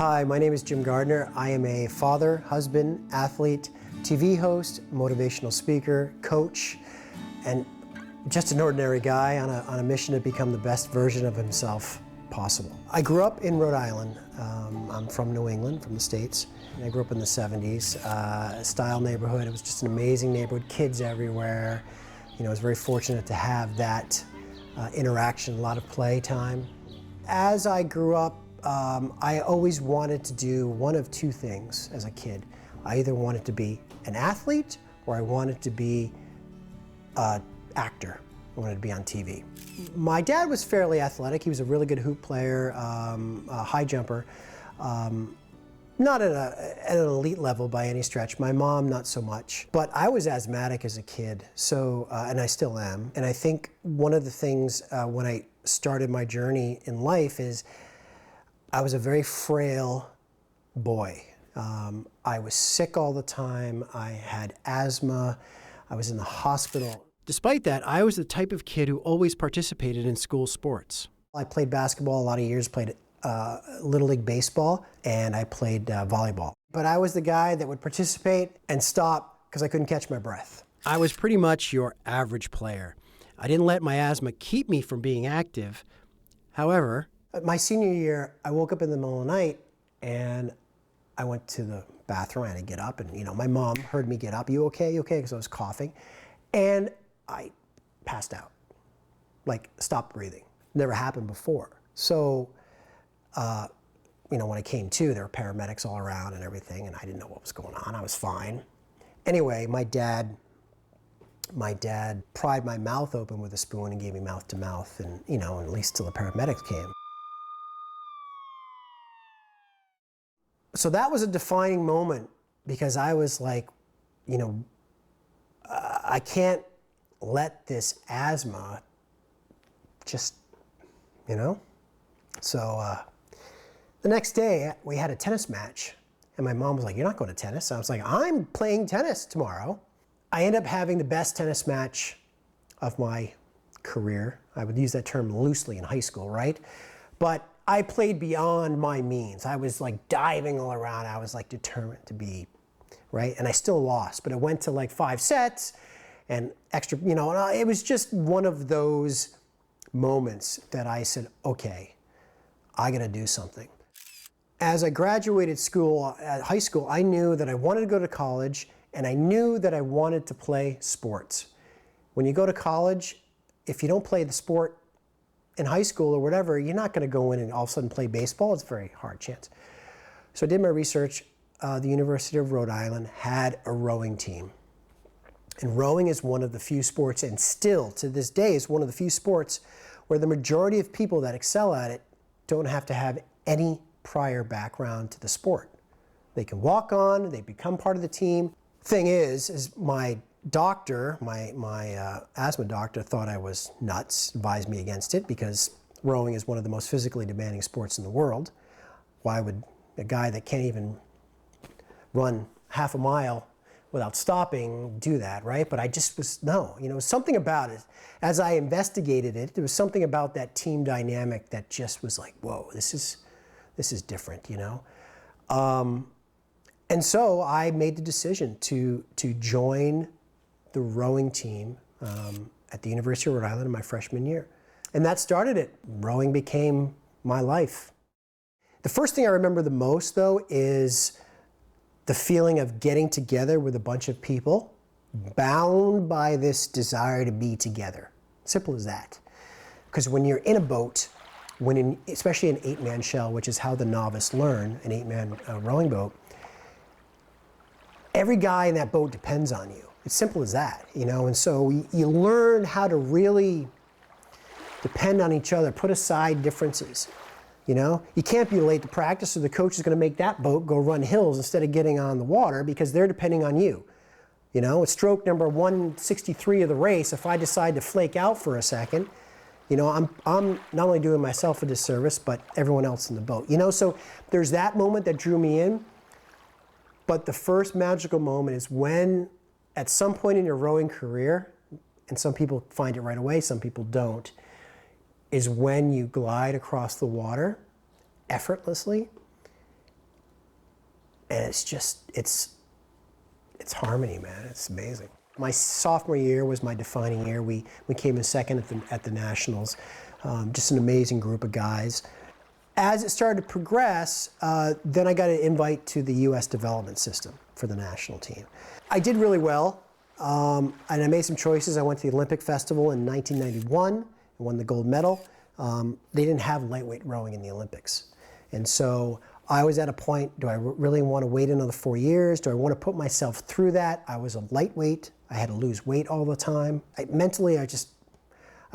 Hi, my name is Jim Gardiner. I am a father, husband, athlete, TV host, motivational speaker, coach, and just an ordinary guy on a mission to become the best version of himself possible. I grew up in Rhode Island. I'm from New England, from the States. And I grew up in the 70s, style neighborhood. It was just an amazing neighborhood, kids everywhere. You know, I was very fortunate to have that interaction, a lot of play time. As I grew up, I always wanted to do one of two things as a kid. I either wanted to be an athlete or I wanted to be an actor. I wanted to be on TV. My dad was fairly athletic. He was a really good hoop player, a high jumper. Not at an elite level by any stretch. My mom, not so much. But I was asthmatic as a kid, so, and I still am. And I think one of the things when I started my journey in life is I was a very frail boy. I was sick all the time. I had asthma. I was in the hospital. Despite that, I was the type of kid who always participated in school sports. I played basketball a lot of years, played Little League baseball, and I played volleyball. But I was the guy that would participate and stop because I couldn't catch my breath. I was pretty much your average player. I didn't let my asthma keep me from being active. However, my senior year, I woke up in the middle of the night and I went to the bathroom. I had to get up, and my mom heard me get up. You okay? You okay? Because I was coughing. And I passed out, like stopped breathing. Never happened before. So, when I came to, there were paramedics all around and everything, and I didn't know what was going on. I was fine. Anyway, my dad pried my mouth open with a spoon and gave me mouth to mouth, and at least till the paramedics came. So that was a defining moment because I was like, I can't let this asthma just, So the next day we had a tennis match and my mom was like, "You're not going to tennis?" I was like, "I'm playing tennis tomorrow." I ended up having the best tennis match of my career. I would use that term loosely in high school, right? But I played beyond my means. I was like diving all around. I was like determined to be, right? And I still lost, but it went to like 5 sets and extra, and it was just one of those moments that I said, okay, I gotta do something. As I graduated high school, I knew that I wanted to go to college and I knew that I wanted to play sports. When you go to college, if you don't play the sport in high school or whatever, you're not going to go in and all of a sudden play baseball. It's a very hard chance. So I did my research. The University of Rhode Island had a rowing team. And rowing is one of the few sports, and still to this day is one of the few sports where the majority of people that excel at it don't have to have any prior background to the sport. They can walk on, they become part of the team. Thing is my doctor, my asthma doctor, thought I was nuts, advised me against it because rowing is one of the most physically demanding sports in the world. Why would a guy that can't even run half a mile without stopping do that, right? But I just was, no, something about it. As I investigated it, there was something about that team dynamic that just was like, whoa, this is different, And so I made the decision to join the rowing team at the University of Rhode Island in my freshman year. And that started it. Rowing became my life. The first thing I remember the most, though, is the feeling of getting together with a bunch of people, bound by this desire to be together. Simple as that. Because when you're in a boat, especially an 8-man shell, which is how the novice learn, an 8-man rowing boat, every guy in that boat depends on you. It's simple as that, and so you learn how to really depend on each other, put aside differences, You can't be late to practice, so the coach is going to make that boat go run hills instead of getting on the water because they're depending on you. At stroke number 163 of the race, if I decide to flake out for a second, I'm not only doing myself a disservice, but everyone else in the boat. So there's that moment that drew me in. But the first magical moment is when, at some point in your rowing career, and some people find it right away, some people don't, is when you glide across the water effortlessly And it's harmony, man. It's amazing. My sophomore year was my defining year. We came in second at the Nationals. Just an amazing group of guys. As it started to progress, then I got an invite to the U.S. development system for the national team. I did really well, and I made some choices. I went to the Olympic Festival in 1991 and won the gold medal. They didn't have lightweight rowing in the Olympics. And so I was at a point, do I really want to wait another 4 years? Do I want to put myself through that? I was a lightweight. I had to lose weight all the time. Mentally, I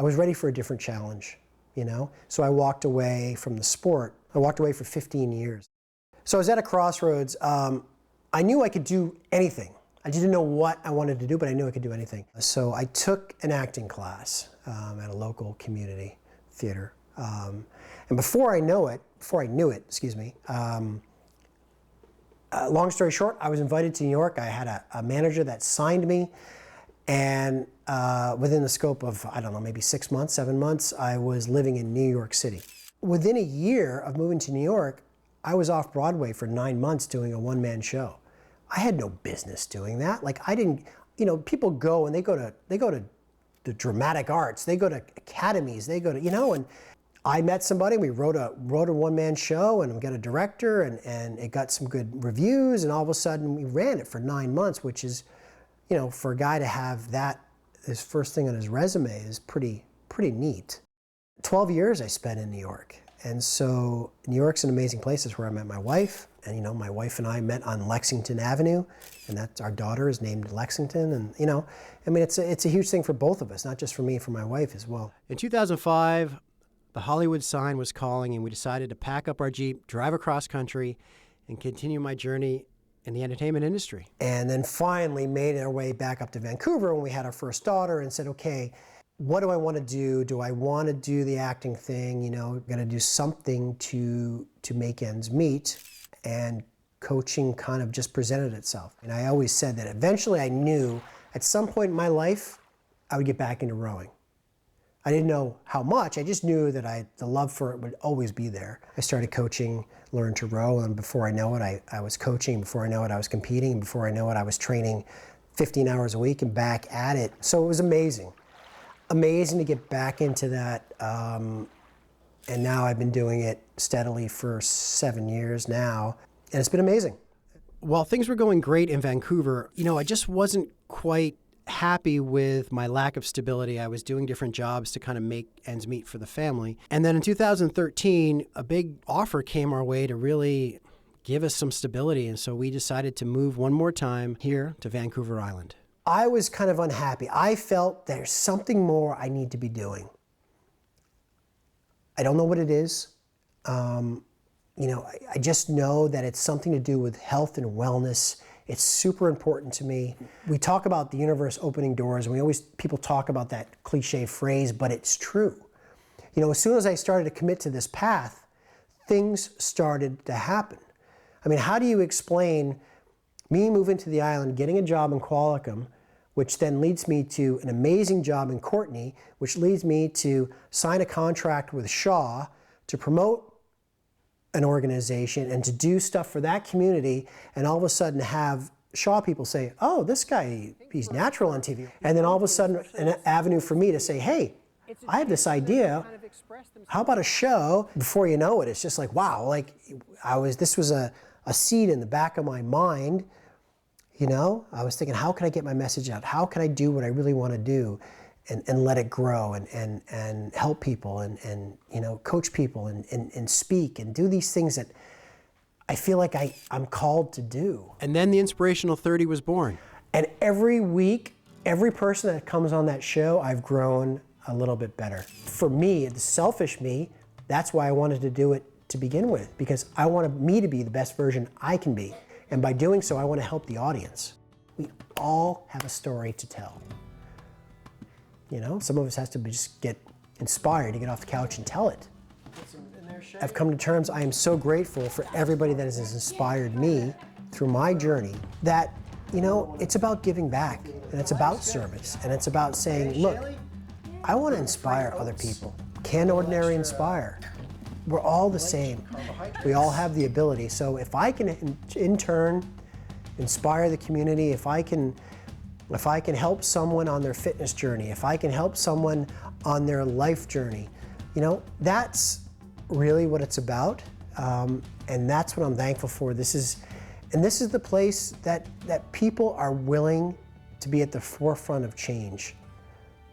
was ready for a different challenge, you know? So I walked away from the sport. I walked away for 15 years. So I was at a crossroads. I knew I could do anything. I didn't know what I wanted to do, but I knew I could do anything. So I took an acting class at a local community theater. And before I knew it, long story short, I was invited to New York. I had a manager that signed me, and within the scope of, I don't know, maybe 6 months, 7 months, I was living in New York City. Within a year of moving to New York, I was off Broadway for 9 months doing a one-man show. I had no business doing that. Like, I didn't, you know, people go and they go to the dramatic arts, they go to academies, they go to, you know, and I met somebody, we wrote a one-man show, and we got a director, and it got some good reviews, and all of a sudden we ran it for 9 months, which is, you know, for a guy to have that, his first thing on his resume is pretty neat. 12 years I spent in New York, and so New York's an amazing place. It's where I met my wife, and, you know, my wife and I met on Lexington Avenue, and that's, our daughter is named Lexington, and, you know, I mean, it's a huge thing for both of us, not just for me, for my wife as well. In 2005, the Hollywood sign was calling, and we decided to pack up our Jeep, drive across country, and continue my journey in the entertainment industry. And then finally made our way back up to Vancouver when we had our first daughter, and said, okay, what do I want to do? Do I want to do the acting thing? You know, going to do something to make ends meet, and coaching kind of just presented itself. And I always said that eventually I knew at some point in my life I would get back into rowing. I didn't know how much, I just knew that the love for it would always be there. I started coaching, learned to row, and before I know it, I was coaching, before I know it, I was competing, and before I know it, I was training 15 hours a week and back at it. So it was amazing. Amazing to get back into that, and now I've been doing it steadily for 7 years now, and it's been amazing. While things were going great in Vancouver, you know, I just wasn't quite happy with my lack of stability. I was doing different jobs to kind of make ends meet for the family. And then in 2013, a big offer came our way to really give us some stability. And so we decided to move one more time here to Vancouver Island. I was kind of unhappy. I felt there's something more I need to be doing. I don't know what it is. You know, I just know that it's something to do with health and wellness. It's super important to me. We talk about the universe opening doors, and people talk about that cliche phrase, but it's true. You know, as soon as I started to commit to this path, things started to happen. I mean, how do you explain me moving to the island, getting a job in Qualicum, which then leads me to an amazing job in Courtenay, which leads me to sign a contract with Shaw to promote an organization and to do stuff for that community, and all of a sudden have Shaw people say, oh, this guy, he's natural on TV. And then all of a sudden an avenue for me to say, hey, I have this idea. How about a show? Before you know it, it's just like, wow, like this was a seed in the back of my mind. You know, I was thinking, how can I get my message out? How can I do what I really want to do? And let it grow and help people and you know, coach people and speak and do these things that I feel like I'm called to do. And then the Inspirational 30 was born. And every week, every person that comes on that show, I've grown a little bit better. For me, the selfish me, that's why I wanted to do it to begin with, because I want me to be the best version I can be. And by doing so, I want to help the audience. We all have a story to tell. You know, some of us has to just get inspired to get off the couch and tell it. I've come to terms, I am so grateful for everybody that has inspired me through my journey, that, you know, it's about giving back, and it's about service, and it's about saying, look, I want to inspire other people. Can Ordinary inspire? we're all the same. We all have the ability. So if I can in turn inspire the community, if I can help someone on their fitness journey, if I can help someone on their life journey, you know, that's really what it's about. And that's what I'm thankful for. This is the place that people are willing to be at the forefront of change.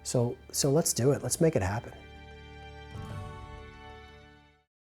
So let's do it. Let's make it happen.